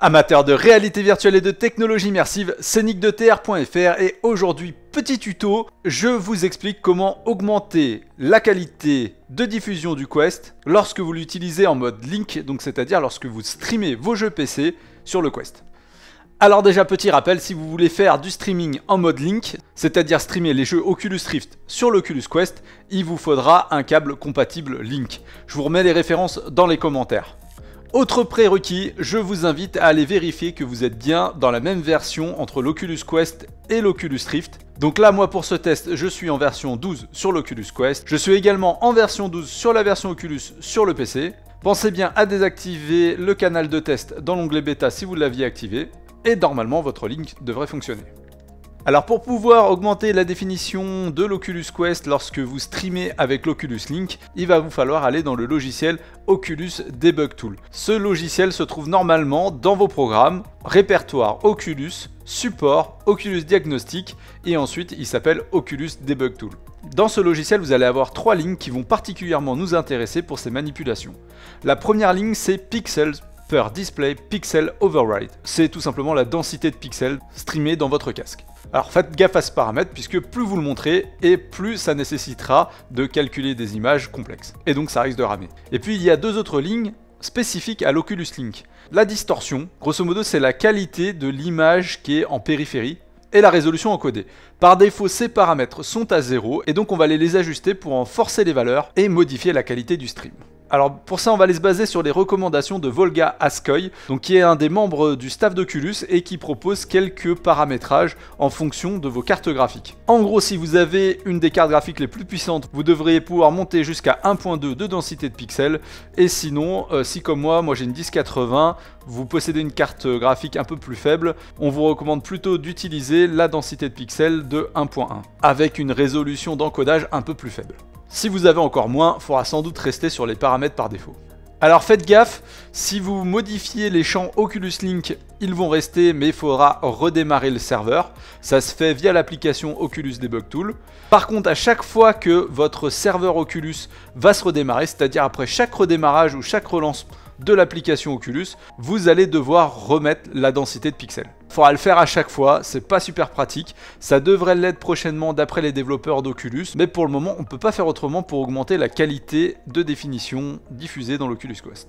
Amateurs de réalité virtuelle et de technologie immersive, c'est Nick de TR.fr et aujourd'hui, petit tuto, je vous explique comment augmenter la qualité de diffusion du Quest lorsque vous l'utilisez en mode Link, donc c'est-à-dire lorsque vous streamez vos jeux PC sur le Quest. Alors déjà petit rappel, si vous voulez faire du streaming en mode Link, c'est-à-dire streamer les jeux Oculus Rift sur l'Oculus Quest, il vous faudra un câble compatible Link. Je vous remets les références dans les commentaires. Autre prérequis, je vous invite à aller vérifier que vous êtes bien dans la même version entre l'Oculus Quest et l'Oculus Rift. Donc là, moi pour ce test, je suis en version 12 sur l'Oculus Quest. Je suis également en version 12 sur la version Oculus sur le PC. Pensez bien à désactiver le canal de test dans l'onglet bêta si vous l'aviez activé. Et normalement, votre Link devrait fonctionner. Alors pour pouvoir augmenter la définition de l'Oculus Quest lorsque vous streamez avec l'Oculus Link, il va vous falloir aller dans le logiciel Oculus Debug Tool. Ce logiciel se trouve normalement dans vos programmes, répertoire Oculus, support, Oculus Diagnostic et ensuite il s'appelle Oculus Debug Tool. Dans ce logiciel, vous allez avoir trois lignes qui vont particulièrement nous intéresser pour ces manipulations. La première ligne, c'est Pixels per Display Pixel Override. C'est tout simplement la densité de pixels streamés dans votre casque. Alors faites gaffe à ce paramètre puisque plus vous le montrez et plus ça nécessitera de calculer des images complexes. Et donc ça risque de ramer. Et puis il y a deux autres lignes spécifiques à l'Oculus Link. La distorsion, grosso modo c'est la qualité de l'image qui est en périphérie et la résolution encodée. Par défaut ces paramètres sont à 0 et donc on va aller les ajuster pour en forcer les valeurs et modifier la qualité du stream. Alors pour ça on va aller se baser sur les recommandations de Volga Askoy, donc qui est un des membres du staff d'Oculus et qui propose quelques paramétrages en fonction de vos cartes graphiques. En gros, si vous avez une des cartes graphiques les plus puissantes, vous devriez pouvoir monter jusqu'à 1.2 de densité de pixels, et sinon, si comme moi j'ai une 1080, vous possédez une carte graphique un peu plus faible, on vous recommande plutôt d'utiliser la densité de pixels de 1.1, avec une résolution d'encodage un peu plus faible. Si vous avez encore moins, il faudra sans doute rester sur les paramètres par défaut. Alors faites gaffe, si vous modifiez les champs Oculus Link, ils vont rester mais il faudra redémarrer le serveur. Ça se fait via l'application Oculus Debug Tool. Par contre, à chaque fois que votre serveur Oculus va se redémarrer, c'est-à-dire après chaque redémarrage ou chaque relance de l'application Oculus, vous allez devoir remettre la densité de pixels. Il faudra le faire à chaque fois, c'est pas super pratique, ça devrait l'être prochainement d'après les développeurs d'Oculus, mais pour le moment on ne peut pas faire autrement pour augmenter la qualité de définition diffusée dans l'Oculus Quest.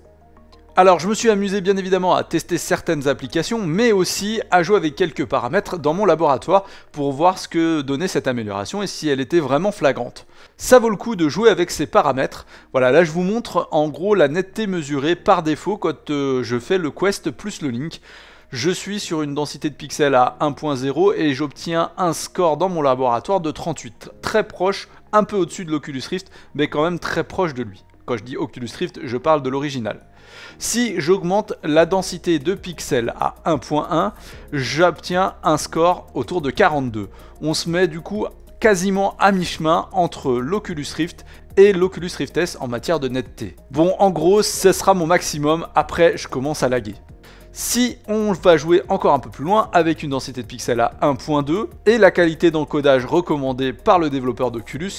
Alors je me suis amusé bien évidemment à tester certaines applications, mais aussi à jouer avec quelques paramètres dans mon laboratoire pour voir ce que donnait cette amélioration et si elle était vraiment flagrante. Ça vaut le coup de jouer avec ces paramètres. Voilà, là je vous montre en gros la netteté mesurée par défaut quand je fais le Quest plus le Link. Je suis sur une densité de pixels à 1.0 et j'obtiens un score dans mon laboratoire de 38. Très proche, un peu au-dessus de l'Oculus Rift, mais quand même très proche de lui. Quand je dis Oculus Rift, je parle de l'original. Si j'augmente la densité de pixels à 1.1, j'obtiens un score autour de 42. On se met du coup quasiment à mi-chemin entre l'Oculus Rift et l'Oculus Rift S en matière de netteté. Bon, en gros, ce sera mon maximum, après je commence à laguer. Si on va jouer encore un peu plus loin avec une densité de pixels à 1.2 et la qualité d'encodage recommandée par le développeur d'Oculus,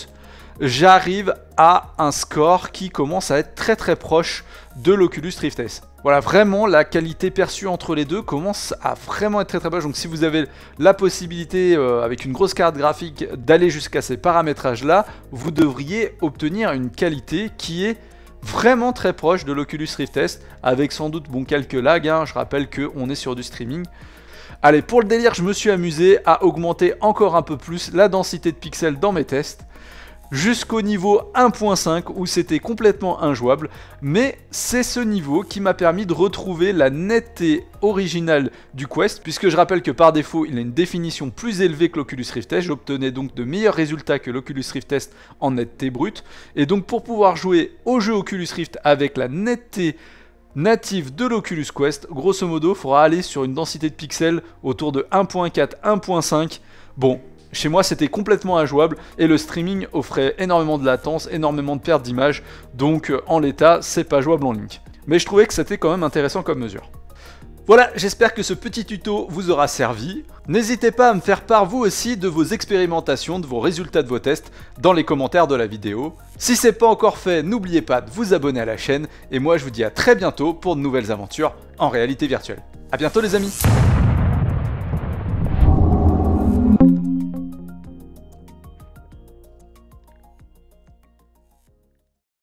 j'arrive à un score qui commence à être très proche de l'Oculus Rift S. Voilà, vraiment la qualité perçue entre les deux commence à vraiment être très proche. Donc si vous avez la possibilité avec une grosse carte graphique d'aller jusqu'à ces paramétrages là, vous devriez obtenir une qualité qui est vraiment très proche de l'Oculus Rift S, avec sans doute quelques lags, hein. Je rappelle qu'on est sur du streaming. Allez, pour le délire, je me suis amusé à augmenter encore un peu plus la densité de pixels dans mes tests, jusqu'au niveau 1.5 où c'était complètement injouable, mais c'est ce niveau qui m'a permis de retrouver la netteté originale du Quest, puisque je rappelle que par défaut il a une définition plus élevée que l'Oculus Rift S, j'obtenais donc de meilleurs résultats que l'Oculus Rift S en netteté brute, et donc pour pouvoir jouer au jeu Oculus Rift avec la netteté native de l'Oculus Quest, grosso modo il faudra aller sur une densité de pixels autour de 1.4, 1.5, bon. Chez moi c'était complètement injouable et le streaming offrait énormément de latence, énormément de perte d'image, donc en l'état c'est pas jouable en Link. Mais je trouvais que c'était quand même intéressant comme mesure. Voilà, j'espère que ce petit tuto vous aura servi. N'hésitez pas à me faire part vous aussi de vos expérimentations, de vos résultats de vos tests dans les commentaires de la vidéo. Si c'est pas encore fait, n'oubliez pas de vous abonner à la chaîne et moi je vous dis à très bientôt pour de nouvelles aventures en réalité virtuelle. À bientôt les amis.